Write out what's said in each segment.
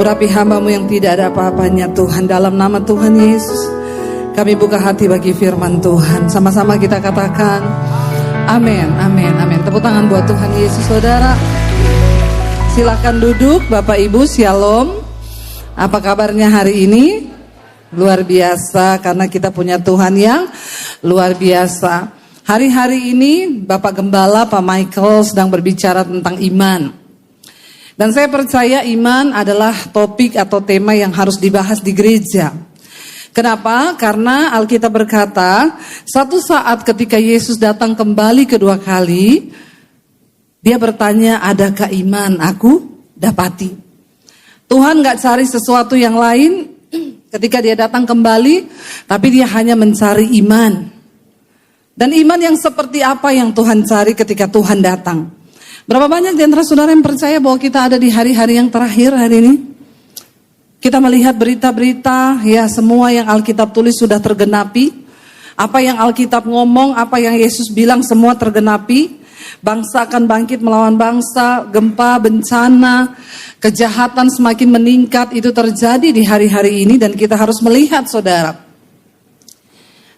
Urapi hamba-Mu yang tidak ada apa-apanya Tuhan. Dalam nama Tuhan Yesus, kami buka hati bagi firman Tuhan. Sama-sama kita katakan amin, amin, amin. Tepuk tangan buat Tuhan Yesus, saudara. Silakan duduk, Bapak Ibu, shalom. Apa kabarnya hari ini? Luar biasa, karena kita punya Tuhan yang luar biasa. Hari-hari ini Bapak Gembala, Pak Michael sedang berbicara tentang iman. Dan saya percaya iman adalah topik atau tema yang harus dibahas di gereja. Kenapa? Karena Alkitab berkata, satu saat ketika Yesus datang kembali kedua kali, dia bertanya, adakah iman aku dapati? Tuhan gak cari sesuatu yang lain ketika dia datang kembali, tapi dia hanya mencari iman. Dan iman yang seperti apa yang Tuhan cari ketika Tuhan datang? Berapa banyak di antara saudara yang percaya bahwa kita ada di hari-hari yang terakhir hari ini? Kita melihat berita-berita, ya semua yang Alkitab tulis sudah tergenapi. Apa yang Alkitab ngomong, apa yang Yesus bilang semua tergenapi. Bangsa akan bangkit melawan bangsa, gempa, bencana, kejahatan semakin meningkat, itu terjadi di hari-hari ini dan kita harus melihat, saudara.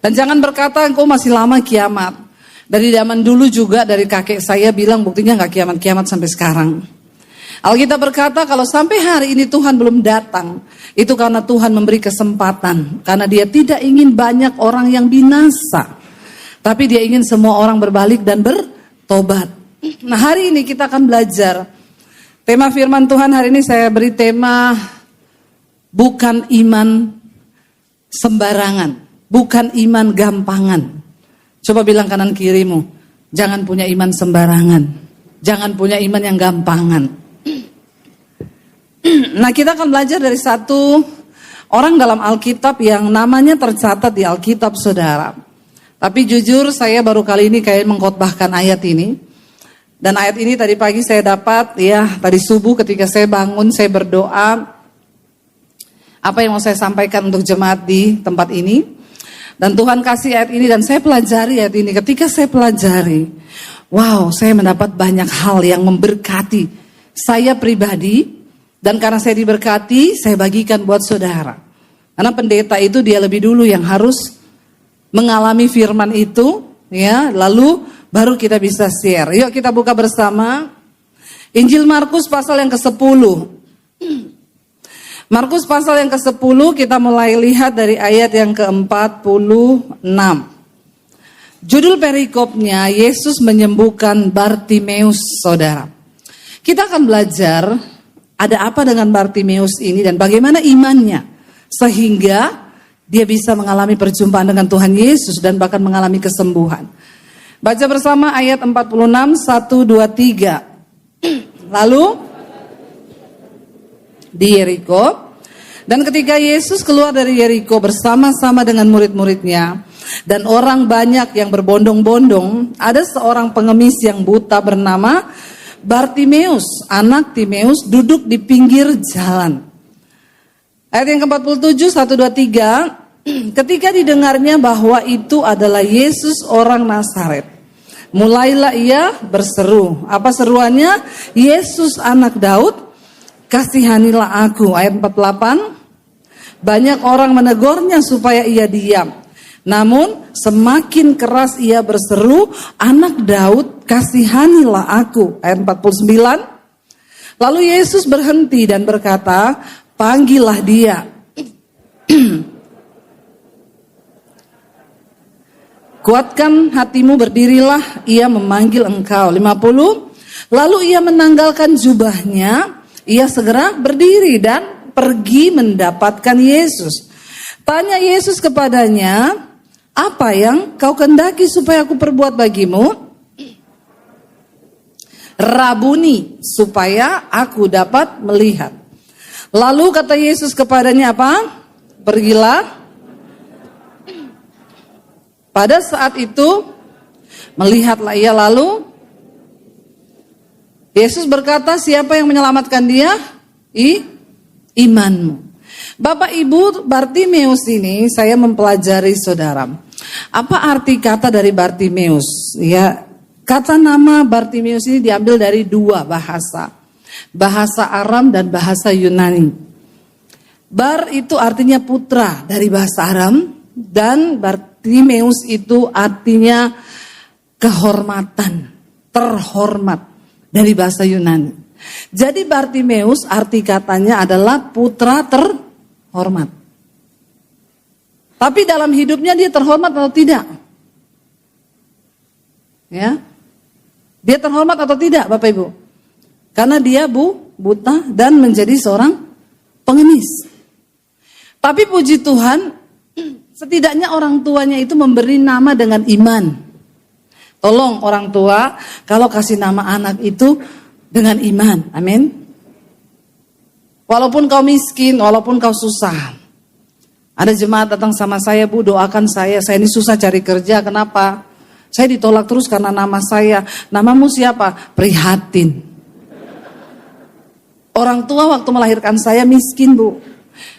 Dan jangan berkata engkau masih lama kiamat. Dari zaman dulu juga dari kakek saya bilang buktinya gak kiamat-kiamat sampai sekarang. Alkitab berkata kalau sampai hari ini Tuhan belum datang, itu karena Tuhan memberi kesempatan. Karena dia tidak ingin banyak orang yang binasa, tapi dia ingin semua orang berbalik dan bertobat. Nah, hari ini kita akan belajar tema firman Tuhan. Hari ini saya beri tema bukan iman sembarangan, bukan iman gampangan. Coba bilang kanan kirimu, jangan punya iman sembarangan, jangan punya iman yang gampangan. Nah, kita akan belajar dari satu orang dalam Alkitab yang namanya tercatat di Alkitab, saudara. Tapi jujur saya baru kali ini kayak mengkhotbahkan ayat ini. Dan ayat ini tadi pagi saya dapat, ya tadi subuh ketika saya bangun, saya berdoa. Apa yang mau saya sampaikan untuk jemaat di tempat ini. Dan Tuhan kasih ayat ini dan saya pelajari ayat ini. Ketika saya pelajari, wow, saya mendapat banyak hal yang memberkati saya pribadi. Dan karena saya diberkati, saya bagikan buat saudara. Karena pendeta itu dia lebih dulu yang harus mengalami firman itu, ya, lalu baru kita bisa share. Yuk kita buka bersama Injil Markus pasal yang ke-10. Markus pasal yang ke-10 kita mulai lihat dari ayat yang ke-46. Judul perikopnya Yesus menyembuhkan Bartimeus, saudara. Kita akan belajar ada apa dengan Bartimeus ini dan bagaimana imannya sehingga dia bisa mengalami perjumpaan dengan Tuhan Yesus dan bahkan mengalami kesembuhan. Baca bersama ayat 46, 1, 2, 3. Lalu di Yeriko, dan ketika Yesus keluar dari Yeriko bersama-sama dengan murid-muridnya dan orang banyak yang berbondong-bondong, ada seorang pengemis yang buta bernama Bartimeus, anak Timeus, duduk di pinggir jalan. Ayat yang ke-47, 1, 2, 3. Ketika didengarnya bahwa itu adalah Yesus orang Nazaret, mulailah ia berseru. Apa seruannya? Yesus anak Daud, kasihanilah aku. Ayat 48. Banyak orang menegurnya supaya ia diam. Namun semakin keras ia berseru, anak Daud, kasihanilah aku. Ayat 49. Lalu Yesus berhenti dan berkata, panggillah dia. Kuatkan hatimu, berdirilah, ia memanggil engkau. 50. Lalu ia menanggalkan jubahnya, ia segera berdiri dan pergi mendapatkan Yesus. Tanya Yesus kepadanya, apa yang kau kehendaki supaya aku perbuat bagimu? Rabuni, supaya aku dapat melihat. Lalu kata Yesus kepadanya apa? Pergilah. Pada saat itu melihatlah ia, lalu Yesus berkata, siapa yang menyelamatkan dia? Imanmu. Bapak Ibu, Bartimeus ini saya mempelajari, saudara. Apa arti kata dari Bartimeus? Ya, kata nama Bartimeus ini diambil dari dua bahasa. Bahasa Aram dan bahasa Yunani. Bar itu artinya putra dari bahasa Aram, dan Bartimeus itu artinya kehormatan, terhormat dari bahasa Yunani. Jadi Bartimeus arti katanya adalah putra terhormat. Tapi dalam hidupnya dia terhormat atau tidak? Ya, dia terhormat atau tidak, Bapak Ibu? Karena dia buta dan menjadi seorang pengemis. Tapi puji Tuhan, setidaknya orang tuanya itu memberi nama dengan iman. Tolong orang tua, kalau kasih nama anak itu dengan iman, amin. Walaupun kau miskin, walaupun kau susah. Ada jemaat datang sama saya, Bu, doakan saya ini susah cari kerja, kenapa? Saya ditolak terus karena nama saya. Namamu siapa? Prihatin. Orang tua waktu melahirkan saya miskin, Bu.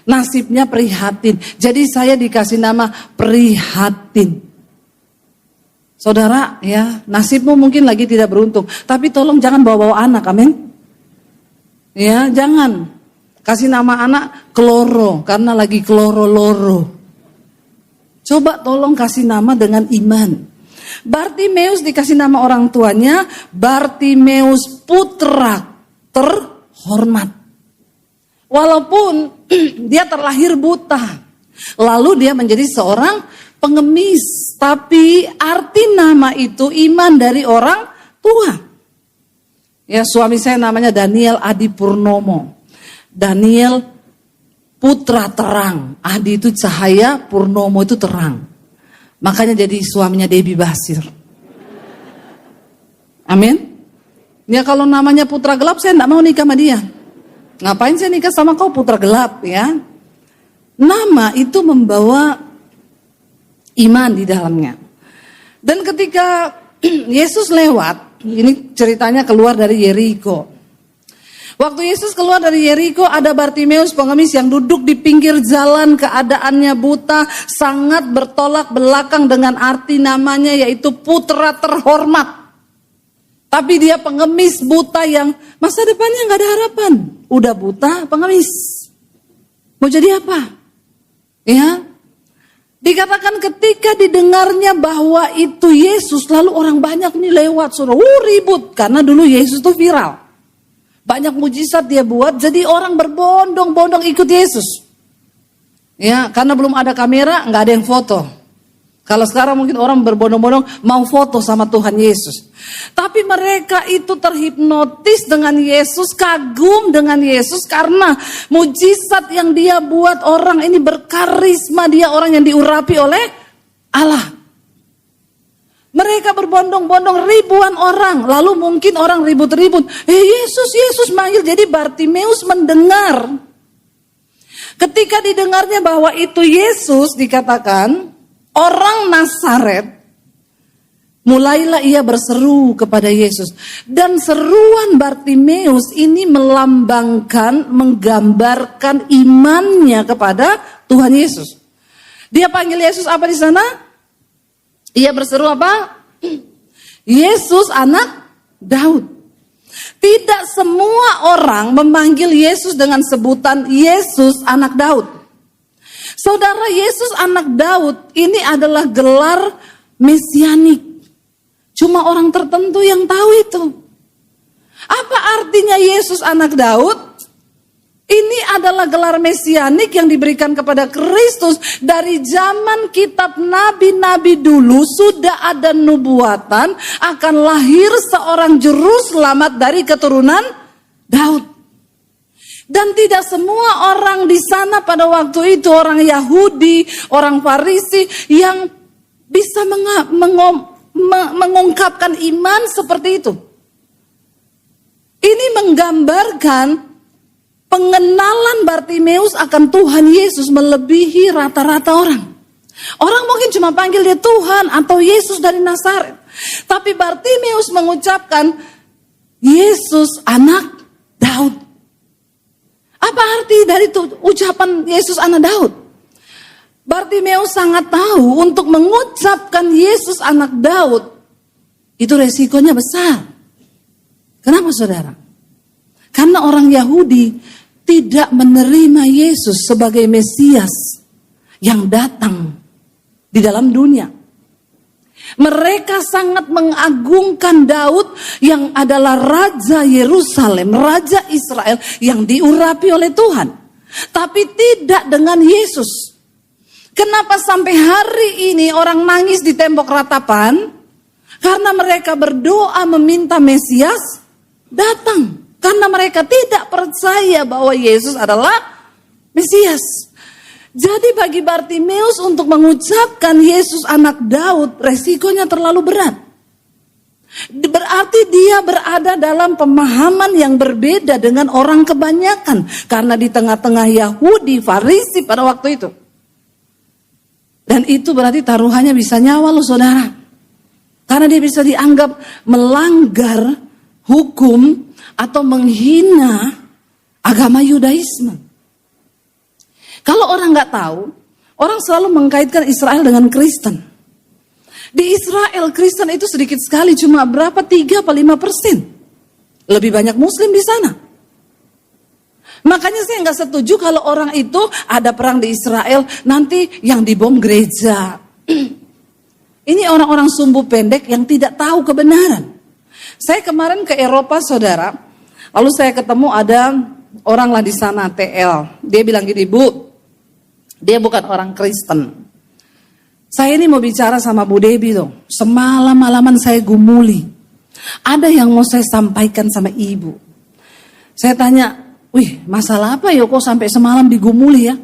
Nasibnya prihatin. Jadi saya dikasih nama Prihatin. Saudara, ya, nasibmu mungkin lagi tidak beruntung. Tapi tolong jangan bawa-bawa anak, amin. Ya, jangan. Kasih nama anak Kloro, karena lagi kloro-loro. Coba tolong kasih nama dengan iman. Bartimeus dikasih nama orang tuanya Bartimeus putra terhormat. Walaupun dia terlahir buta, lalu dia menjadi seorang pengemis, tapi arti nama itu iman dari orang tua. Ya, suami saya namanya Daniel Adi Purnomo. Daniel putra terang, Adi itu cahaya, Purnomo itu terang. Makanya jadi suaminya Debbie Basir. Amin. Ya kalau namanya putra gelap saya tidak mau nikah sama dia. Ngapain saya nikah sama kau putra gelap, ya? Nama itu membawa iman di dalamnya. Dan ketika Yesus lewat, ini ceritanya keluar dari Yeriko. Waktu Yesus keluar dari Yeriko, ada Bartimeus pengemis yang duduk di pinggir jalan, keadaannya buta, sangat bertolak belakang dengan arti namanya, yaitu putra terhormat. Tapi dia pengemis buta yang masa depannya gak ada harapan. Udah buta, pengemis. Mau jadi apa? Ya, dikatakan ketika didengarnya bahwa itu Yesus, lalu orang banyak nih lewat, suruh ribut. Karena dulu Yesus tuh viral. Banyak mujizat dia buat, jadi orang berbondong-bondong ikut Yesus. Ya, karena belum ada kamera, nggak ada yang foto. Kalau sekarang mungkin orang berbondong-bondong mau foto sama Tuhan Yesus. Tapi mereka itu terhipnotis dengan Yesus, kagum dengan Yesus karena mujizat yang dia buat, orang ini berkarisma, dia orang yang diurapi oleh Allah. Mereka berbondong-bondong ribuan orang. Lalu mungkin orang ribut-ribut. Yesus manggil. Jadi Bartimeus mendengar. Ketika didengarnya bahwa itu Yesus, dikatakan orang Nazaret, mulailah ia berseru kepada Yesus. Dan seruan Bartimeus ini melambangkan, menggambarkan imannya kepada Tuhan Yesus. Dia panggil Yesus apa di sana? Ia berseru apa? Yesus anak Daud. Tidak semua orang memanggil Yesus dengan sebutan Yesus anak Daud. Saudara, Yesus anak Daud ini adalah gelar mesianik. Cuma orang tertentu yang tahu itu. Apa artinya Yesus anak Daud? Ini adalah gelar mesianik yang diberikan kepada Kristus. Dari zaman kitab nabi-nabi dulu sudah ada nubuatan akan lahir seorang juru selamat dari keturunan Daud. Dan tidak semua orang di sana pada waktu itu, orang Yahudi, orang Farisi yang bisa mengungkapkan iman seperti itu. Ini menggambarkan pengenalan Bartimeus akan Tuhan Yesus melebihi rata-rata orang. Orang mungkin cuma panggil dia Tuhan atau Yesus dari Nazaret. Tapi Bartimeus mengucapkan Yesus anak Daud. Apa arti dari ucapan Yesus anak Daud? Bartimeus sangat tahu untuk mengucapkan Yesus anak Daud itu resikonya besar. Kenapa saudara? Karena orang Yahudi tidak menerima Yesus sebagai Mesias yang datang di dalam dunia. Mereka sangat mengagungkan Daud yang adalah Raja Yerusalem, Raja Israel yang diurapi oleh Tuhan. Tapi tidak dengan Yesus. Kenapa sampai hari ini orang nangis di tembok ratapan? Karena mereka berdoa meminta Mesias datang. Karena mereka tidak percaya bahwa Yesus adalah Mesias. Jadi bagi Bartimeus untuk mengucapkan Yesus anak Daud, resikonya terlalu berat. Berarti dia berada dalam pemahaman yang berbeda dengan orang kebanyakan. Karena di tengah-tengah Yahudi, Farisi pada waktu itu. Dan itu berarti taruhannya bisa nyawa loh saudara. Karena dia bisa dianggap melanggar hukum atau menghina agama Yudaisme. Kalau orang nggak tahu, orang selalu mengkaitkan Israel dengan Kristen. Di Israel Kristen itu sedikit sekali, cuma berapa 3-5%. Lebih banyak Muslim di sana. Makanya saya nggak setuju kalau orang itu ada perang di Israel, nanti yang dibom gereja. Ini orang-orang sumbu pendek yang tidak tahu kebenaran. Saya kemarin ke Eropa saudara, lalu saya ketemu ada orang lah di sana TL. Dia bilang gini, Bu, dia bukan orang Kristen. Saya ini mau bicara sama Bu Debi loh. Semalam-malaman saya gumuli. Ada yang mau saya sampaikan sama ibu. Saya tanya, wih masalah apa ya kok sampai semalam digumuli ya?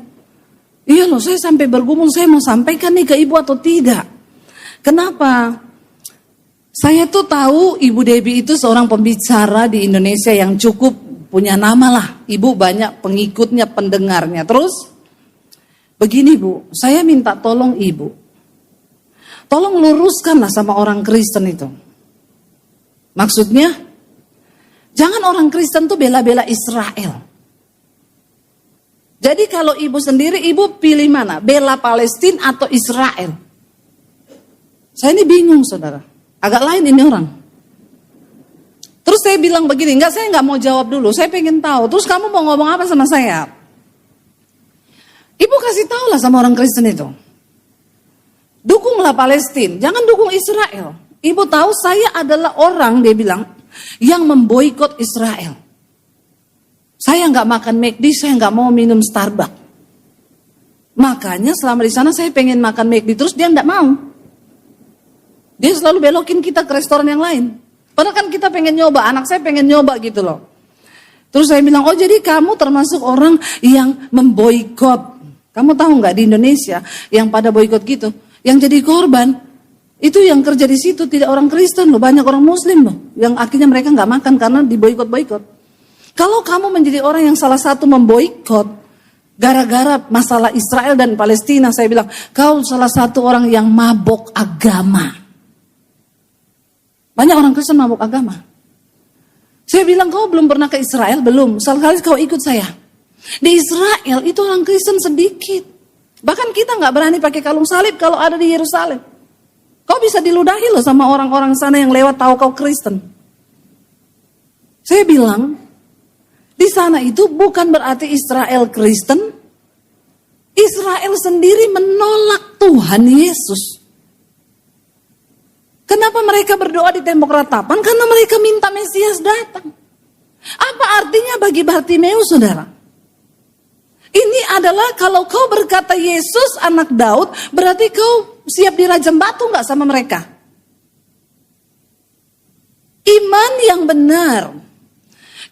Iya loh, saya sampai bergumul, saya mau sampaikan nih ke ibu atau tidak. Kenapa? Saya tuh tahu Ibu Debi itu seorang pembicara di Indonesia yang cukup punya nama lah. Ibu banyak pengikutnya, pendengarnya. Terus begini Bu, saya minta tolong Ibu. Tolong luruskanlah sama orang Kristen itu. Maksudnya, jangan orang Kristen tuh bela-bela Israel. Jadi kalau Ibu sendiri, Ibu pilih mana? Bela Palestina atau Israel? Saya ini bingung saudara. Agak lain ini orang. Terus saya bilang begini, saya nggak mau jawab dulu, saya pengen tahu. Terus kamu mau ngomong apa sama saya? Ibu kasih tahu lah sama orang Kristen itu. Dukunglah Palestina, jangan dukung Israel. Ibu tahu saya adalah orang, dia bilang, yang memboikot Israel. Saya nggak makan McD, saya nggak mau minum Starbucks. Makanya selama di sana saya pengen makan McD, terus dia nggak mau. Dia selalu belokin kita ke restoran yang lain. Padahal kan kita pengen nyoba, anak saya pengen nyoba gitu loh. Terus saya bilang, oh jadi kamu termasuk orang yang memboikot. Kamu tahu nggak di Indonesia yang pada boikot gitu, yang jadi korban itu yang kerja di situ tidak orang Kristen loh, banyak orang Muslim loh, yang akhirnya mereka nggak makan karena diboikot-boikot. Kalau kamu menjadi orang yang salah satu memboikot gara-gara masalah Israel dan Palestina, saya bilang kau salah satu orang yang mabok agama. Banyak orang Kristen mabuk agama. Saya bilang, kau belum pernah ke Israel? Belum. Sekali kau ikut saya. Di Israel itu orang Kristen sedikit. Bahkan kita nggak berani pakai kalung salib kalau ada di Yerusalem. Kau bisa diludahi loh sama orang-orang sana yang lewat tahu kau Kristen. Saya bilang, di sana itu bukan berarti Israel Kristen. Israel sendiri menolak Tuhan Yesus. Kenapa mereka berdoa di tembok ratapan? Karena mereka minta Mesias datang. Apa artinya bagi Bartimeus, saudara? Ini adalah kalau kau berkata Yesus anak Daud, berarti kau siap dirajam batu nggak sama mereka? Iman yang benar,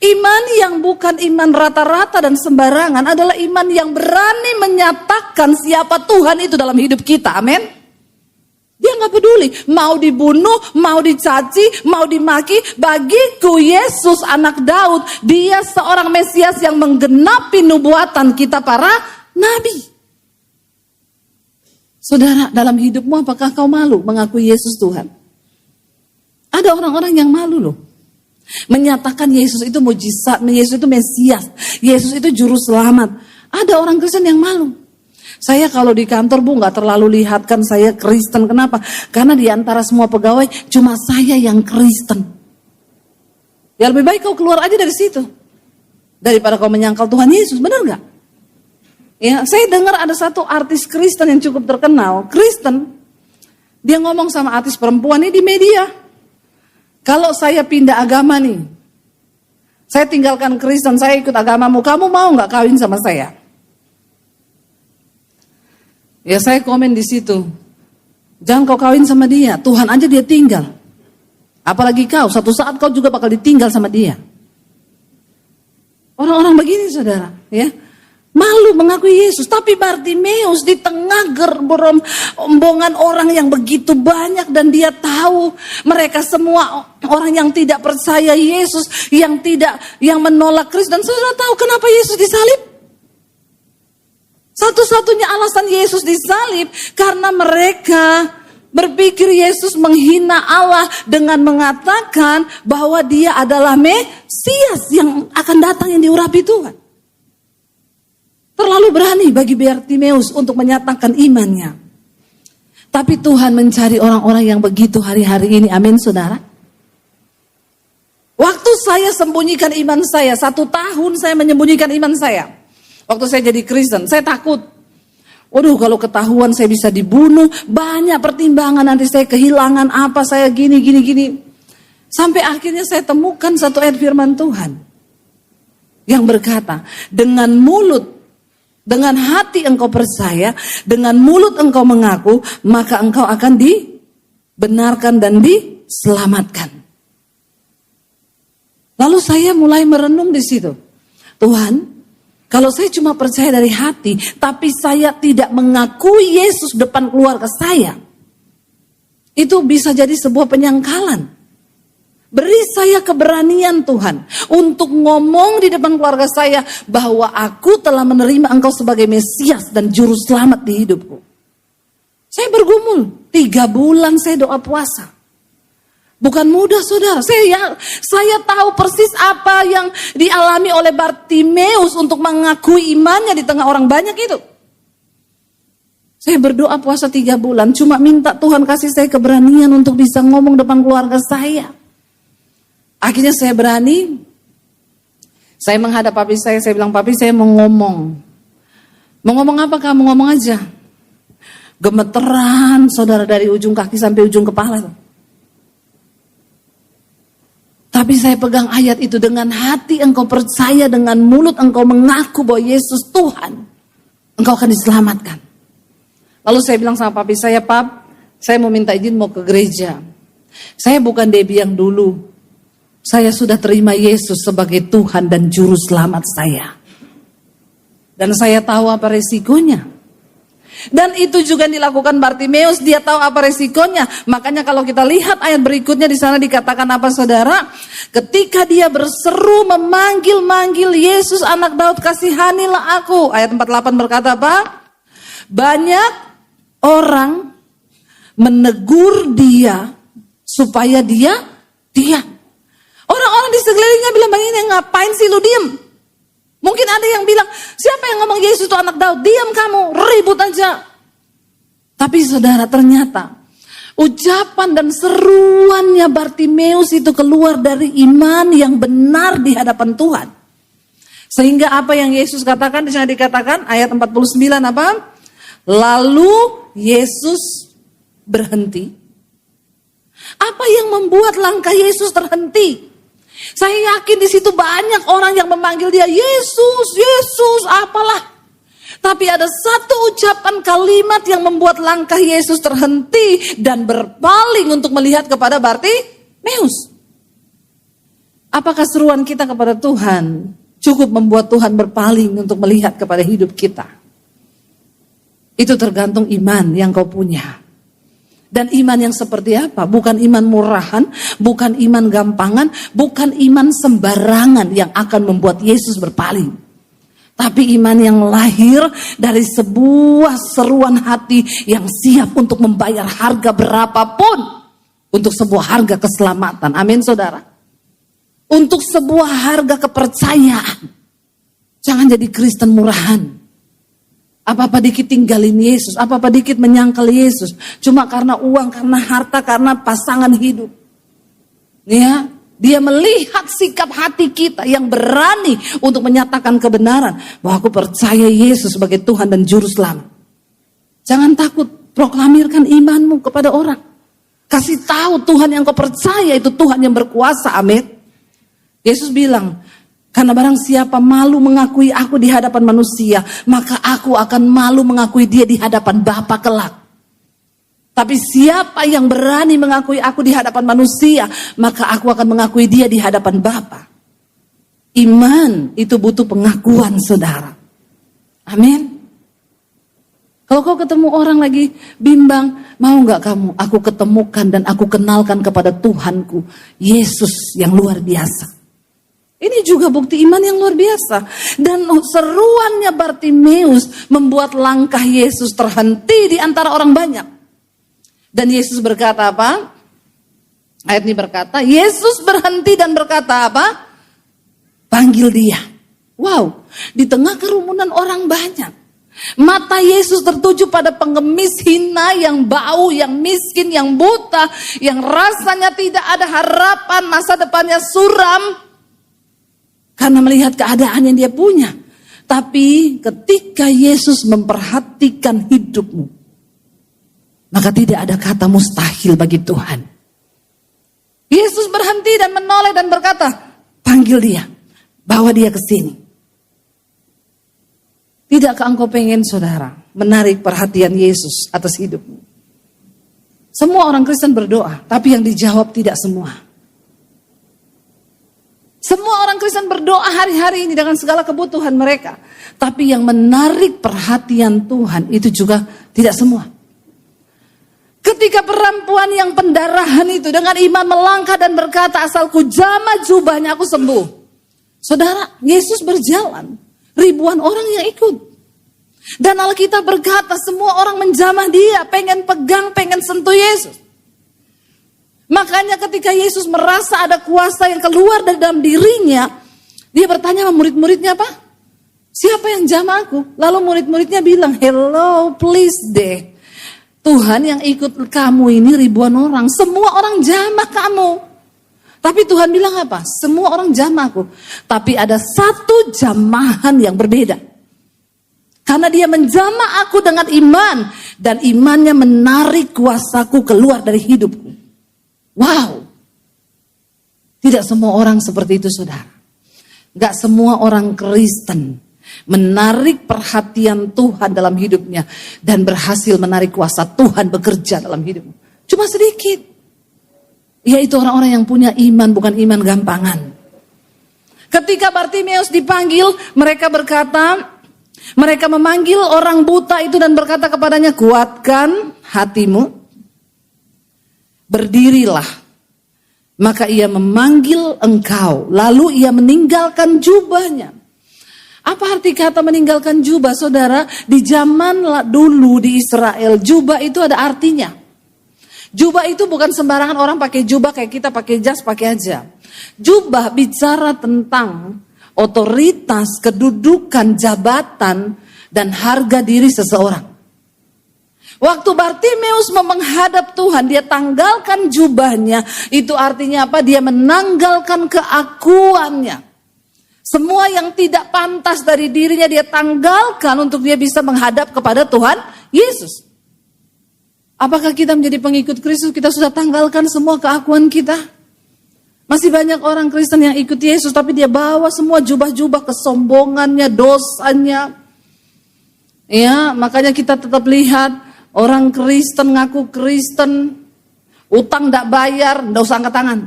iman yang bukan iman rata-rata dan sembarangan adalah iman yang berani menyatakan siapa Tuhan itu dalam hidup kita, amin. Dia nggak peduli, mau dibunuh, mau dicaci, mau dimaki. Bagiku Yesus anak Daud, dia seorang Mesias yang menggenapi nubuatan kita para nabi. Saudara, dalam hidupmu apakah kau malu mengakui Yesus Tuhan? Ada orang-orang yang malu loh. Menyatakan Yesus itu mujizat, Yesus itu Mesias, Yesus itu juru selamat. Ada orang Kristen yang malu. Saya kalau di kantor Bu nggak terlalu lihatkan saya Kristen. Kenapa? Karena di antara semua pegawai cuma saya yang Kristen. Ya lebih baik kau keluar aja dari situ. daripada kau menyangkal Tuhan Yesus, benar nggak? Ya, saya dengar ada satu artis Kristen yang cukup terkenal, Kristen, dia ngomong sama artis perempuan ini di media, kalau saya pindah agama nih, saya tinggalkan Kristen, saya ikut agamamu, kamu mau nggak kawin sama saya? Ya saya komen di situ, jangan kau kawin sama dia, Tuhan aja dia tinggal, apalagi kau, satu saat kau juga bakal ditinggal sama dia. Orang-orang begini saudara, ya. Malu mengakui Yesus, tapi Bartimeus di tengah gerombongan orang yang begitu banyak dan dia tahu mereka semua orang yang tidak percaya Yesus, yang menolak Kristus, dan saudara tahu kenapa Yesus disalib? Satu-satunya alasan Yesus disalib karena mereka berpikir Yesus menghina Allah dengan mengatakan bahwa dia adalah Mesias yang akan datang yang diurapi Tuhan. Terlalu berani bagi Bartimeus untuk menyatakan imannya. Tapi Tuhan mencari orang-orang yang begitu hari-hari ini. Amin saudara. Waktu saya sembunyikan iman saya, 1 tahun saya menyembunyikan iman saya. Waktu saya jadi Kristen, saya takut. Waduh, kalau ketahuan saya bisa dibunuh, banyak pertimbangan, nanti saya kehilangan apa, saya gini. Sampai akhirnya saya temukan satu ayat firman Tuhan yang berkata, dengan mulut, dengan hati engkau percaya, dengan mulut engkau mengaku, maka engkau akan dibenarkan dan diselamatkan. Lalu saya mulai merenung di situ. Tuhan, kalau saya cuma percaya dari hati, tapi saya tidak mengakui Yesus depan keluarga saya, itu bisa jadi sebuah penyangkalan. Beri saya keberanian Tuhan untuk ngomong di depan keluarga saya bahwa aku telah menerima Engkau sebagai Mesias dan Juru Selamat di hidupku. Saya bergumul 3 bulan saya doa puasa. Bukan mudah saudara. Saya tahu persis apa yang dialami oleh Bartimeus untuk mengakui imannya di tengah orang banyak itu. Saya berdoa puasa 3 bulan, cuma minta Tuhan kasih saya keberanian untuk bisa ngomong depan keluarga saya. Akhirnya saya berani, saya menghadap papi saya bilang, papi saya mau ngomong. Mau ngomong apa kamu? Ngomong aja. Gemeteran saudara dari ujung kaki sampai ujung kepala. Tapi saya pegang ayat itu, dengan hati engkau percaya, dengan mulut engkau mengaku bahwa Yesus Tuhan, engkau akan diselamatkan. Lalu saya bilang sama papi saya, Pap, saya mau minta izin mau ke gereja. Saya bukan Debbie yang dulu. Saya sudah terima Yesus sebagai Tuhan dan Juru Selamat saya. Dan saya tahu apa resikonya. Dan itu juga dilakukan Bartimeus, dia tahu apa resikonya. Makanya kalau kita lihat ayat berikutnya di sana dikatakan apa saudara? Ketika dia berseru memanggil-manggil Yesus anak Daud, kasihanilah aku. Ayat 48 berkata apa? Banyak orang menegur dia supaya dia diam. Orang-orang di sekelilingnya bilang, Bang ini ngapain sih lu diem? Mungkin ada yang bilang, siapa yang ngomong Yesus itu anak Daud? Diam kamu, ribut aja. Tapi saudara, ternyata ucapan dan seruannya Bartimeus itu keluar dari iman yang benar di hadapan Tuhan. Sehingga apa yang Yesus katakan, di sana dikatakan ayat 49 apa? Lalu Yesus berhenti. Apa yang membuat langkah Yesus terhenti? Saya yakin di situ banyak orang yang memanggil dia Yesus, Yesus, apalah. Tapi ada satu ucapan kalimat yang membuat langkah Yesus terhenti dan berpaling untuk melihat kepada Bartimeus. Apakah seruan kita kepada Tuhan cukup membuat Tuhan berpaling untuk melihat kepada hidup kita? Itu tergantung iman yang kau punya. Dan iman yang seperti apa? Bukan iman murahan, bukan iman gampangan, bukan iman sembarangan yang akan membuat Yesus berpaling. Tapi iman yang lahir dari sebuah seruan hati yang siap untuk membayar harga berapapun untuk sebuah harga keselamatan. Amin saudara. Untuk sebuah harga kepercayaan. Jangan jadi Kristen murahan. Apa-apa dikit tinggalin Yesus, apa-apa dikit menyangkal Yesus. Cuma karena uang, karena harta, karena pasangan hidup. Ya, Dia melihat sikap hati kita yang berani untuk menyatakan kebenaran bahwa aku percaya Yesus sebagai Tuhan dan Juru Selamat. Jangan takut, proklamirkan imanmu kepada orang. Kasih tahu Tuhan yang kau percaya itu Tuhan yang berkuasa, amin. Yesus bilang, karena barang siapa malu mengakui aku di hadapan manusia, maka aku akan malu mengakui dia di hadapan Bapa kelak. Tapi siapa yang berani mengakui aku di hadapan manusia, maka aku akan mengakui dia di hadapan Bapa. Iman itu butuh pengakuan, saudara. Amin. Kalau kau ketemu orang lagi bimbang, mau gak kamu aku ketemukan dan aku kenalkan kepada Tuhanku, Yesus yang luar biasa. Ini juga bukti iman yang luar biasa. Dan seruannya Bartimeus membuat langkah Yesus terhenti di antara orang banyak. Dan Yesus berkata apa? Ayat ini berkata, Yesus berhenti dan berkata apa? Panggil dia. Wow, di tengah kerumunan orang banyak, mata Yesus tertuju pada pengemis hina yang bau, yang miskin, yang buta, yang rasanya tidak ada harapan, masa depannya suram karena melihat keadaan yang dia punya. Tapi ketika Yesus memperhatikan hidupmu, maka tidak ada kata mustahil bagi Tuhan. Yesus berhenti dan menoleh dan berkata, panggil dia, bawa dia ke sini. Tidakkah engkau pengen, saudara, menarik perhatian Yesus atas hidupmu? Semua orang Kristen berdoa, tapi yang dijawab tidak semua. Semua orang Kristen berdoa hari-hari ini dengan segala kebutuhan mereka, tapi yang menarik perhatian Tuhan itu juga tidak semua. Ketika perempuan yang pendarahan itu dengan iman melangkah dan berkata, asalku jamah jubahnya aku sembuh. Saudara, Yesus berjalan, ribuan orang yang ikut. Dan Alkitab berkata semua orang menjamah dia, pengen pegang, pengen sentuh Yesus. Makanya ketika Yesus merasa ada kuasa yang keluar dari dalam dirinya, dia bertanya sama murid-muridnya apa? Siapa yang jamah aku? Lalu murid-muridnya bilang, hello please deh. Tuhan yang ikut kamu ini ribuan orang, semua orang jamah kamu. Tapi Tuhan bilang apa? Semua orang jamahku. Tapi ada satu jamahan yang berbeda. Karena dia menjamah aku dengan iman. Dan imannya menarik kuasaku keluar dari hidupku. Wow. Tidak semua orang seperti itu, saudara. Gak semua orang Kristen menarik perhatian Tuhan dalam hidupnya dan berhasil menarik kuasa Tuhan bekerja dalam hidupmu. Cuma sedikit. Yaitu orang-orang yang punya iman, bukan iman gampangan. Ketika Bartimeus dipanggil, mereka memanggil orang buta itu dan berkata kepadanya, kuatkan hatimu, berdirilah. Maka ia memanggil engkau, lalu ia meninggalkan jubahnya. Apa arti kata meninggalkan jubah, saudara? Di zaman dulu di Israel, jubah itu ada artinya. Jubah itu bukan sembarangan orang pakai jubah kayak kita pakai jas, pakai aja. Jubah bicara tentang otoritas, kedudukan, jabatan, dan harga diri seseorang. Waktu Bartimeus menghadap Tuhan, dia tanggalkan jubahnya. Itu artinya apa? Dia menanggalkan keakuannya. Semua yang tidak pantas dari dirinya dia tanggalkan untuk dia bisa menghadap kepada Tuhan Yesus. Apakah kita menjadi pengikut Kristus, kita sudah tanggalkan semua keakuan kita? Masih banyak orang Kristen yang ikut Yesus, tapi dia bawa semua jubah-jubah kesombongannya, dosanya. Ya, makanya kita tetap lihat orang Kristen ngaku Kristen, utang tidak bayar, tidak usah angkat tangan.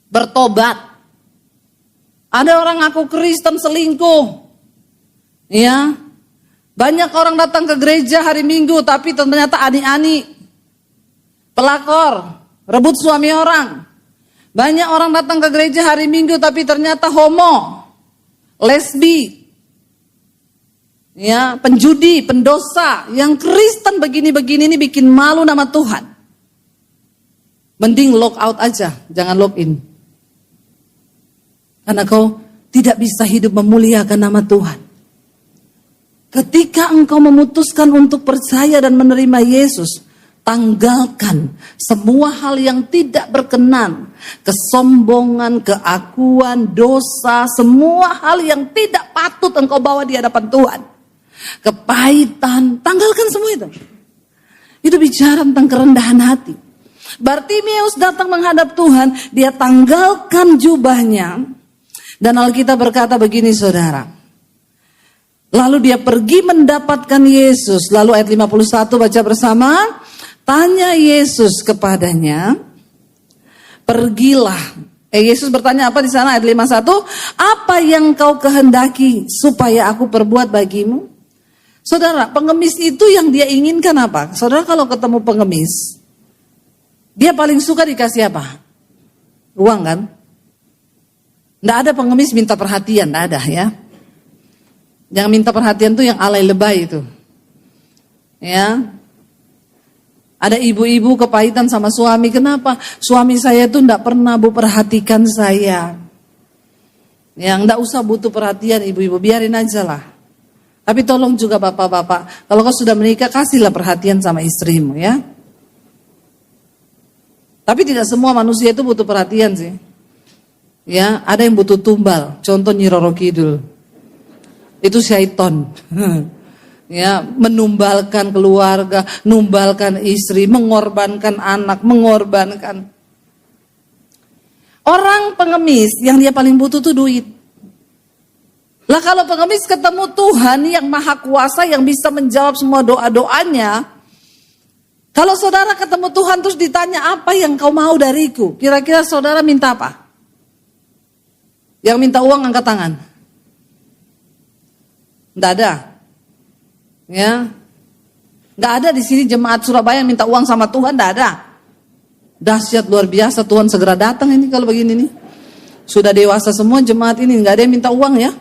Bertobat. Ada orang ngaku Kristen selingkuh. Ya. Banyak orang datang ke gereja hari Minggu tapi ternyata ani-ani. Pelakor, rebut suami orang. Banyak orang datang ke gereja hari Minggu tapi ternyata homo, lesbi. Ya, penjudi, pendosa. Yang Kristen begini-begini ini bikin malu nama Tuhan. Mending log out aja, jangan log in. Karena kau tidak bisa hidup memuliakan nama Tuhan. Ketika engkau memutuskan untuk percaya dan menerima Yesus, Tanggalkan semua hal yang tidak berkenan, kesombongan, keakuan, dosa, semua hal yang tidak patut engkau bawa di hadapan Tuhan. Kepahitan, tanggalkan semua itu. Itu bicara tentang kerendahan hati. Bartimeus datang menghadap Tuhan, dia tanggalkan jubahnya. Dan Alkitab berkata begini saudara. Lalu dia pergi mendapatkan Yesus. Lalu ayat 51 baca bersama. Tanya Yesus kepadanya, pergilah. Yesus bertanya apa di sana ayat 51? Apa yang kau kehendaki supaya aku perbuat bagimu? Saudara, pengemis itu yang dia inginkan apa? Saudara kalau ketemu pengemis, dia paling suka dikasih apa? Uang kan? Nggak ada pengemis minta perhatian, nggak ada ya. Yang minta perhatian tuh yang alay lebay itu. Ya. Ada ibu-ibu kepahitan sama suami. Kenapa? Suami saya tuh enggak pernah perhatikan saya. Yang enggak usah butuh perhatian ibu-ibu, biarin aja lah. Tapi tolong juga bapak-bapak, kalau kau sudah menikah kasihlah perhatian sama istrimu ya. Tapi tidak semua manusia itu butuh perhatian sih. Ya, ada yang butuh tumbal. Contoh Nyi Roro Kidul. Itu syaiton. Ya, menumbalkan keluarga, numbalkan istri, mengorbankan anak, mengorbankan. Orang pengemis yang dia paling butuh tuh duit. Lah kalau pengemis ketemu Tuhan yang maha kuasa yang bisa menjawab semua doa-doanya. Kalau saudara ketemu Tuhan terus ditanya apa yang kau mau dariku? Kira-kira saudara minta apa? Yang minta uang angkat tangan. Nggak ada. Ya, nggak ada di sini jemaat Surabaya yang minta uang sama Tuhan, nggak ada. Dahsyat luar biasa, Tuhan segera datang ini kalau begini nih. Sudah dewasa semua jemaat ini, nggak ada yang minta uang ya,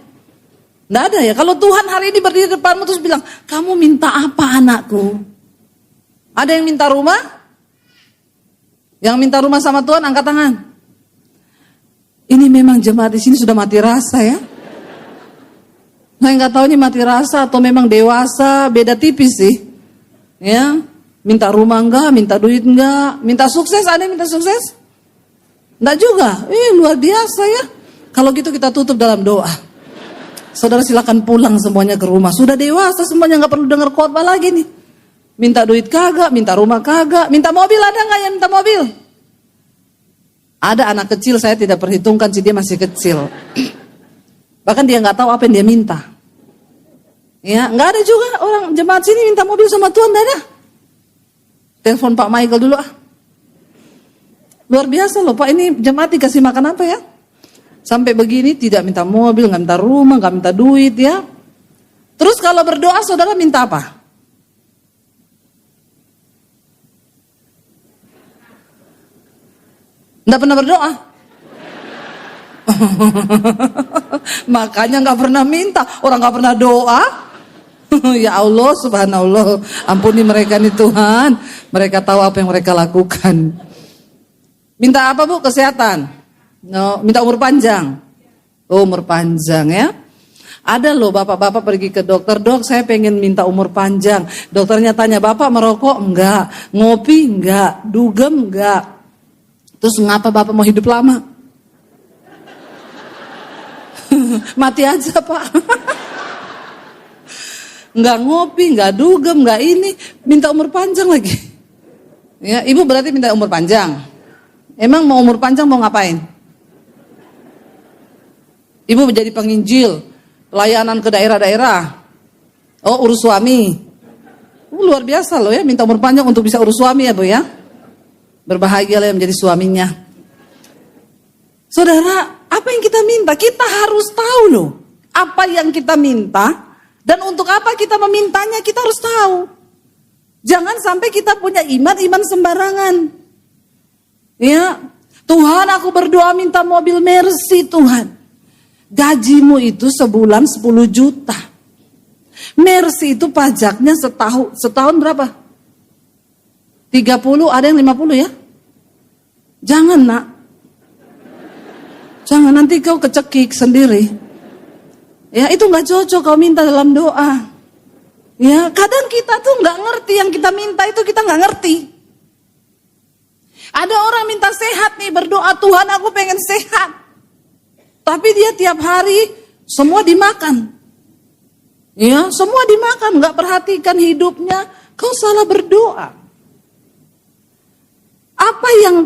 nggak ada ya. Kalau Tuhan hari ini berdiri di depanmu terus bilang, kamu minta apa anakku? Ada yang minta rumah? Yang minta rumah sama Tuhan angkat tangan. Ini memang jemaat di sini sudah mati rasa ya. Saya nggak tahu ini mati rasa atau memang dewasa, beda tipis sih. Ya, minta rumah enggak, minta duit enggak, minta sukses, ada yang minta sukses? Enggak juga. Luar biasa ya. Kalau gitu kita tutup dalam doa. Saudara silakan pulang semuanya ke rumah. Sudah dewasa semuanya, nggak perlu dengar khotbah lagi nih. Minta duit kagak, minta rumah kagak, minta mobil ada nggak yang minta mobil? Ada anak kecil saya tidak perhitungkan sih, dia masih kecil. Bahkan dia nggak tahu apa yang dia minta. Ya, nggak ada juga orang jemaat sini minta mobil sama Tuhan, nggak ada. Telepon Pak Michael dulu ah. Luar biasa loh Pak, ini jemaat dikasih makan apa ya? Sampai begini tidak minta mobil, nggak minta rumah, nggak minta duit ya. Terus kalau berdoa saudara minta apa? Nggak pernah berdoa. Makanya nggak pernah minta, orang nggak pernah doa. Ya Allah, subhanallah, ampuni mereka nih Tuhan. Mereka tahu apa yang mereka lakukan. Minta apa Bu? Kesehatan? No, minta umur panjang. Oh, umur panjang ya. Ada loh bapak-bapak pergi ke dokter, dok saya pengen minta umur panjang. Dokternya tanya, bapak merokok? Enggak. Ngopi? Enggak. Dugem? Enggak. Terus ngapa bapak mau hidup lama? Mati aja Pak. Nggak ngopi, nggak dugem, nggak ini, minta umur panjang lagi. Ya, ibu berarti minta umur panjang. Emang mau umur panjang mau ngapain? Ibu menjadi penginjil, pelayanan ke daerah-daerah. Oh, urus suami. Luar biasa loh ya, minta umur panjang untuk bisa urus suami ya Bu ya. Berbahagialah yang menjadi suaminya. Saudara, apa yang kita minta? Kita harus tahu loh apa yang kita minta. Dan untuk apa kita memintanya kita harus tahu. Jangan sampai kita punya iman sembarangan. Ya, Tuhan aku berdoa minta mobil Mercy Tuhan. Gajimu itu sebulan 10 juta. Mercy itu pajaknya setahun berapa? 30, ada yang 50 ya? Jangan nak. Jangan nanti kau kecekik sendiri. Ya itu gak cocok kau minta dalam doa. Ya kadang kita tuh gak ngerti yang kita minta itu kita gak ngerti. Ada orang minta sehat nih, berdoa, Tuhan aku pengen sehat. Tapi dia tiap hari semua dimakan. Ya, semua dimakan, gak perhatikan hidupnya. Kau salah berdoa. Apa yang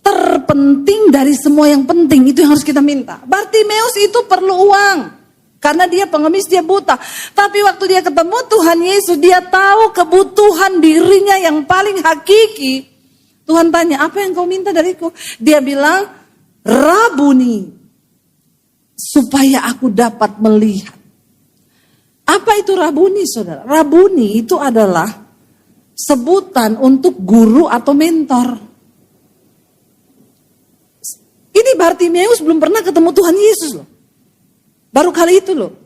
terpenting dari semua yang penting, itu yang harus kita minta. Bartimeus itu perlu uang. Karena dia pengemis, dia buta. Tapi waktu dia ketemu Tuhan Yesus, dia tahu kebutuhan dirinya yang paling hakiki. Tuhan tanya, apa yang kau minta dariku? Dia bilang, Rabuni, supaya aku dapat melihat. Apa itu Rabuni, saudara? Rabuni itu adalah sebutan untuk guru atau mentor. Ini Bartimeus belum pernah ketemu Tuhan Yesus loh. Baru kali itu loh.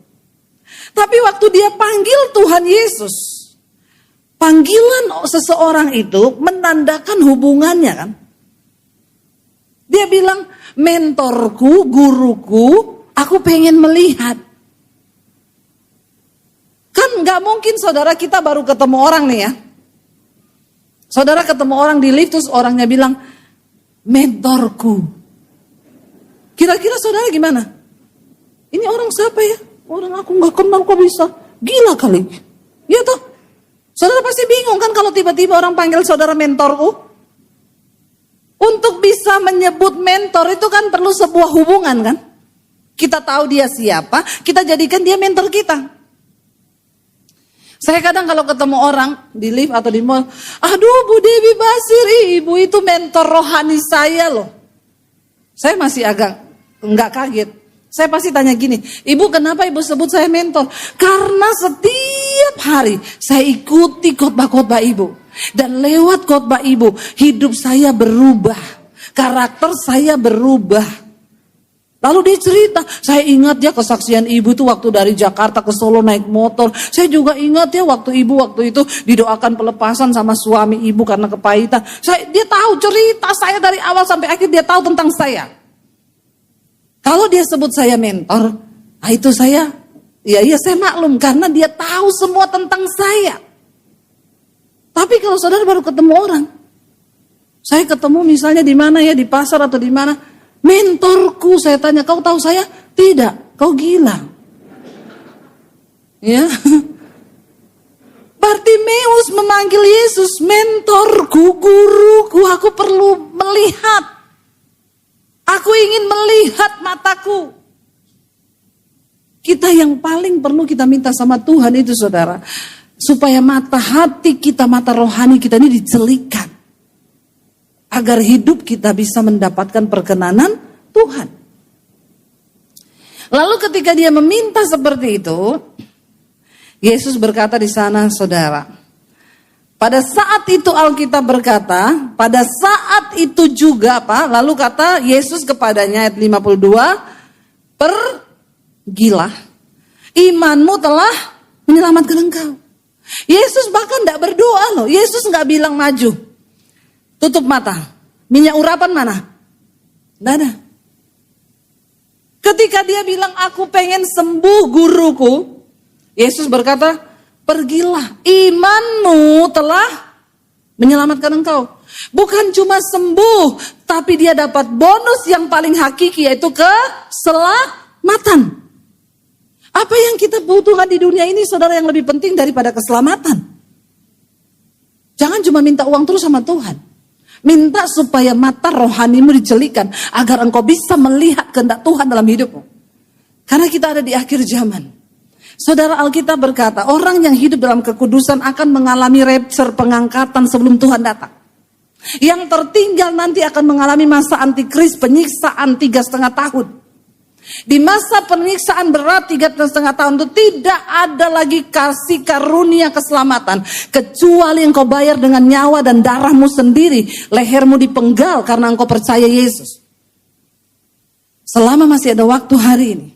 Tapi waktu dia panggil Tuhan Yesus, panggilan seseorang itu menandakan hubungannya kan. Dia bilang, mentorku, guruku, aku pengen melihat. Kan gak mungkin saudara kita baru ketemu orang nih ya. Saudara ketemu orang di lift terus orangnya bilang, mentorku. Kira-kira saudara gimana? Ini orang siapa ya? Orang aku gak kenal kok bisa. Gila kali. Ya toh? Saudara pasti bingung kan kalau tiba-tiba orang panggil saudara mentorku. Untuk bisa menyebut mentor itu kan perlu sebuah hubungan kan. Kita tahu dia siapa, kita jadikan dia mentor kita. Saya kadang kalau ketemu orang di lift atau di mall, aduh Bu Dewi Basir, ibu itu mentor rohani saya loh. Saya masih agak enggak kaget. Saya pasti tanya gini, ibu kenapa ibu sebut saya mentor? Karena setiap hari saya ikuti khotbah-khotbah ibu. Dan lewat khotbah ibu, hidup saya berubah. Karakter saya berubah. Lalu dia cerita, saya ingat ya kesaksian ibu itu waktu dari Jakarta ke Solo naik motor. Saya juga ingat ya waktu ibu waktu itu didoakan pelepasan sama suami ibu karena kepahitan. Dia tahu cerita saya dari awal sampai akhir, dia tahu tentang saya. Kalau dia sebut saya mentor, itu saya saya maklum karena dia tahu semua tentang saya. Tapi kalau saudara baru ketemu orang, saya ketemu misalnya di mana ya, di pasar atau di mana, mentorku, saya tanya, kau tahu saya? Tidak, kau gila. Ya. Bartimeus memanggil Yesus, mentorku, guruku, aku perlu melihat. Aku ingin melihat mataku. Kita yang paling perlu kita minta sama Tuhan itu saudara, supaya mata hati kita, mata rohani kita ini dicelikan. Agar hidup kita bisa mendapatkan perkenanan Tuhan. Lalu ketika dia meminta seperti itu, Yesus berkata di sana, saudara. Pada saat itu Alkitab berkata, pada saat itu juga apa? Lalu kata Yesus kepadanya ayat 52, pergilah, imanmu telah menyelamatkan engkau. Yesus bahkan tidak berdoa loh. Yesus nggak bilang maju. Tutup mata. Minyak urapan mana? Tidak ada. Ketika dia bilang aku pengen sembuh guruku, Yesus berkata, pergilah, imanmu telah menyelamatkan engkau. Bukan cuma sembuh, tapi dia dapat bonus yang paling hakiki, yaitu keselamatan. Apa yang kita butuhkan di dunia ini saudara yang lebih penting daripada keselamatan? Jangan cuma minta uang terus sama Tuhan. Minta supaya mata rohanimu dicelikan agar engkau bisa melihat kehendak Tuhan dalam hidupmu. Karena kita ada di akhir zaman. Saudara, Alkitab berkata, orang yang hidup dalam kekudusan akan mengalami rapture, pengangkatan sebelum Tuhan datang. Yang tertinggal nanti akan mengalami masa antikris, penyiksaan 3,5 tahun. Di masa penyiksaan berat 3,5 tahun itu tidak ada lagi kasih karunia keselamatan. Kecuali engkau bayar dengan nyawa dan darahmu sendiri. Lehermu dipenggal karena engkau percaya Yesus. Selama masih ada waktu hari ini,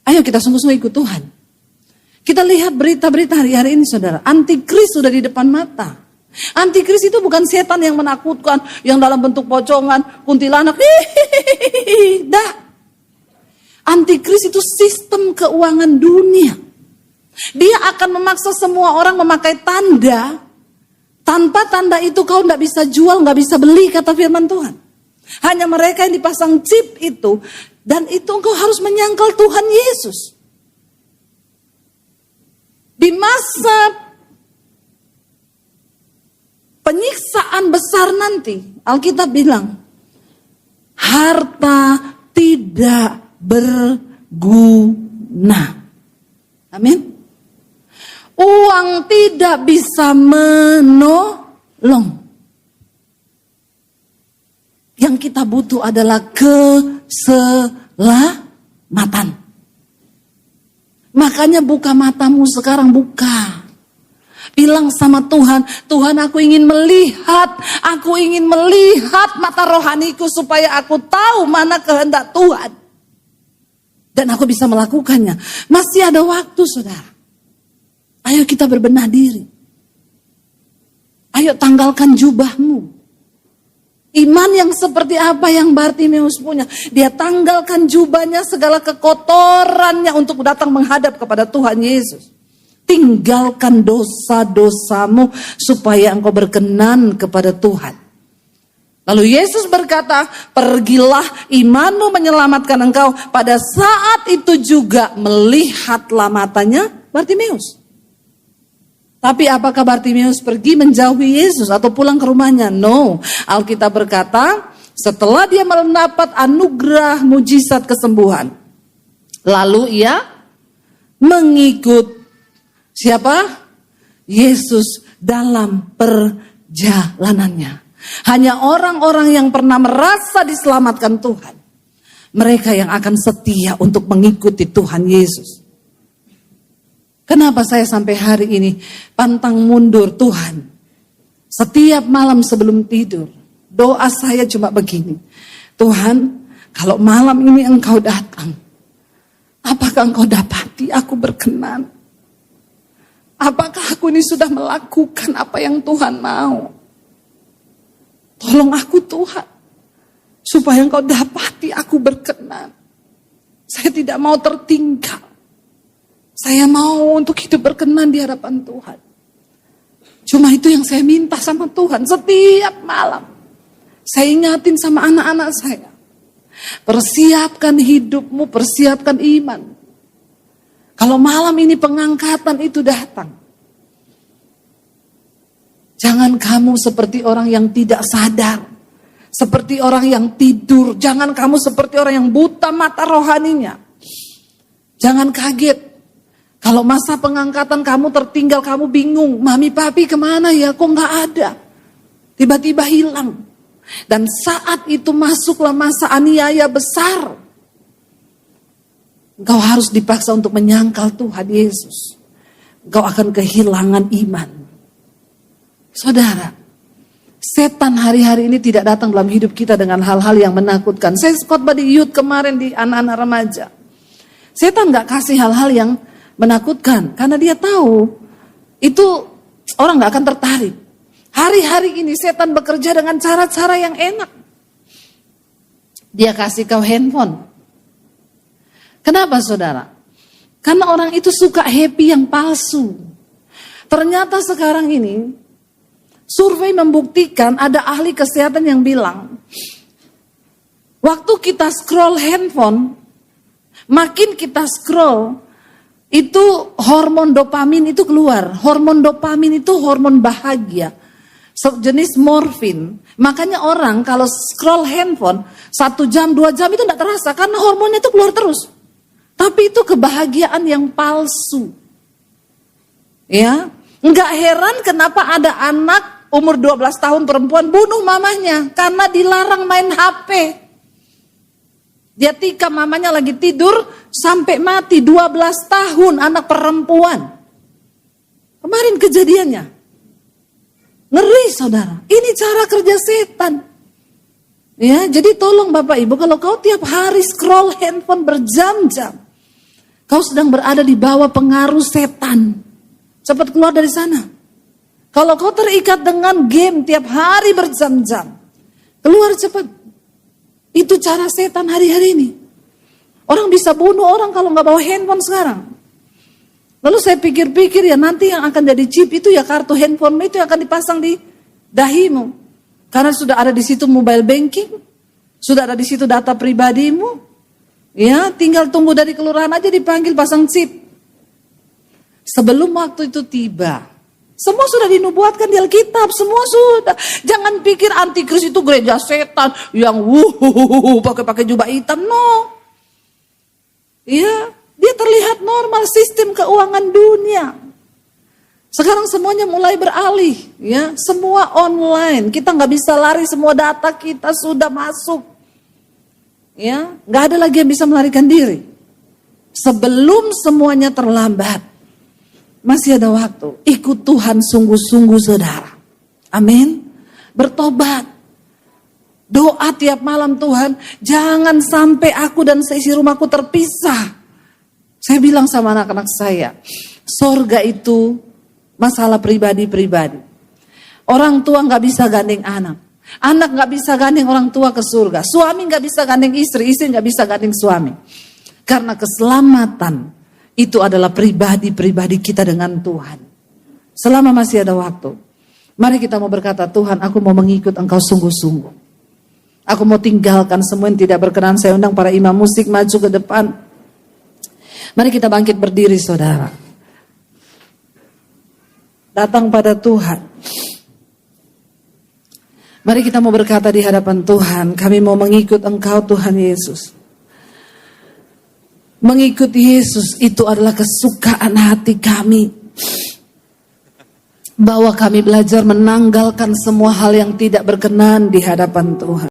ayo kita sungguh-sungguh ikut Tuhan. Kita lihat berita-berita hari-hari ini saudara. Antikris sudah di depan mata. Antikris itu bukan setan yang menakutkan, yang dalam bentuk pocongan, kuntilanak. Dah. Antikris itu sistem keuangan dunia. Dia akan memaksa semua orang memakai tanda Tanpa tanda itu kau tidak bisa jual, nggak bisa beli, kata firman Tuhan. Hanya mereka yang dipasang chip itu, dan itu engkau harus menyangkal Tuhan Yesus. Di masa penyiksaan besar nanti, Alkitab bilang, harta tidak berguna. Amin. Uang tidak bisa menolong. Yang kita butuh adalah keselamatan. Makanya buka matamu sekarang, buka. Bilang sama Tuhan, Tuhan aku ingin melihat mata rohaniku supaya aku tahu mana kehendak Tuhan. Dan aku bisa melakukannya. Masih ada waktu, saudara. Ayo kita berbenah diri. Ayo tanggalkan jubahmu. Iman yang seperti apa yang Bartimeus punya. Dia tanggalkan jubahnya, segala kekotorannya untuk datang menghadap kepada Tuhan Yesus. Tinggalkan dosa-dosamu supaya engkau berkenan kepada Tuhan. Lalu Yesus berkata, pergilah, imanmu menyelamatkan engkau. Pada saat itu juga melihatlah matanya Bartimeus. Tapi apakah Bartimeus pergi menjauhi Yesus atau pulang ke rumahnya? No. Alkitab berkata, setelah dia mendapat anugerah mujizat kesembuhan, lalu ia mengikut siapa? Yesus dalam perjalanannya. Hanya orang-orang yang pernah merasa diselamatkan Tuhan, mereka yang akan setia untuk mengikuti Tuhan Yesus. Kenapa saya sampai hari ini pantang mundur Tuhan? Setiap malam sebelum tidur, doa saya cuma begini. Tuhan, kalau malam ini engkau datang, apakah engkau dapati aku berkenan? Apakah aku ini sudah melakukan apa yang Tuhan mau? Tolong aku Tuhan, supaya engkau dapati aku berkenan. Saya tidak mau tertinggal. Saya mau untuk hidup berkenan di hadapan Tuhan. Cuma itu yang saya minta sama Tuhan setiap malam. Saya ingatin sama anak-anak saya. Persiapkan hidupmu, persiapkan iman. Kalau malam ini pengangkatan itu datang, jangan kamu seperti orang yang tidak sadar. Seperti orang yang tidur. Jangan kamu seperti orang yang buta mata rohaninya. Jangan kaget. Kalau masa pengangkatan kamu tertinggal, kamu bingung. Mami papi kemana ya? Kok gak ada? Tiba-tiba hilang. Dan saat itu masuklah masa aniaya besar. Engkau harus dipaksa untuk menyangkal Tuhan Yesus. Engkau akan kehilangan iman. Saudara, setan hari-hari ini tidak datang dalam hidup kita dengan hal-hal yang menakutkan. Saya khotbah di youth kemarin di anak-anak remaja. Setan gak kasih hal-hal yang menakutkan, karena dia tahu itu orang gak akan tertarik. Hari-hari ini setan bekerja dengan cara-cara yang enak. Dia kasih kau handphone. Kenapa saudara? Karena orang itu suka happy yang palsu. Ternyata sekarang ini survei membuktikan, ada ahli kesehatan yang bilang, waktu kita scroll handphone, makin kita scroll, itu hormon dopamin itu keluar. Hormon dopamin itu hormon bahagia, jenis morfin. Makanya orang kalau scroll handphone 1 jam 2 jam itu tidak terasa, karena hormonnya itu keluar terus. Tapi itu kebahagiaan yang palsu. Ya, nggak heran kenapa ada anak umur 12 tahun perempuan bunuh mamanya karena dilarang main HP. Dia tikam mamanya lagi tidur sampai mati. 12 tahun anak perempuan. Kemarin kejadiannya. Ngeri saudara. Ini cara kerja setan. Ya, jadi tolong Bapak Ibu, kalau kau tiap hari scroll handphone berjam-jam, kau sedang berada di bawah pengaruh setan. Cepat keluar dari sana. Kalau kau terikat dengan game tiap hari berjam-jam, keluar cepat. Itu cara setan hari-hari ini. Orang bisa bunuh orang kalau nggak bawa handphone sekarang. Lalu saya pikir-pikir ya nanti yang akan jadi chip itu ya kartu handphone itu yang akan dipasang di dahimu. Karena sudah ada di situ mobile banking, sudah ada di situ data pribadimu. Ya, tinggal tunggu dari kelurahan aja dipanggil pasang chip. Sebelum waktu itu tiba, semua sudah dinubuatkan di Alkitab, semua sudah. Jangan pikir antikris itu gereja setan yang pakai jubah hitam, no. Ya, dia terlihat normal sistem keuangan dunia. Sekarang semuanya mulai beralih, ya, semua online. Kita nggak bisa lari, semua data kita sudah masuk. Ya, nggak ada lagi yang bisa melarikan diri. Sebelum semuanya terlambat, masih ada waktu. Ikut Tuhan sungguh-sungguh saudara. Amin. Bertobat. Doa tiap malam, Tuhan, jangan sampai aku dan seisi rumahku terpisah. Saya bilang sama anak-anak saya, sorga itu masalah pribadi-pribadi. Orang tua gak bisa gandeng anak. Anak gak bisa gandeng orang tua ke surga. Suami gak bisa gandeng istri, istri gak bisa gandeng suami. Karena keselamatan itu adalah pribadi-pribadi kita dengan Tuhan. Selama masih ada waktu, mari kita mau berkata, Tuhan, aku mau mengikut Engkau sungguh-sungguh. Aku mau tinggalkan semua yang tidak berkenan. Saya undang para imam musik maju ke depan. Mari kita bangkit berdiri, saudara. Datang pada Tuhan. Mari kita mau berkata di hadapan Tuhan, kami mau mengikut Engkau Tuhan Yesus. Mengikuti Yesus itu adalah kesukaan hati kami. Bahwa kami belajar menanggalkan semua hal yang tidak berkenan di hadapan Tuhan.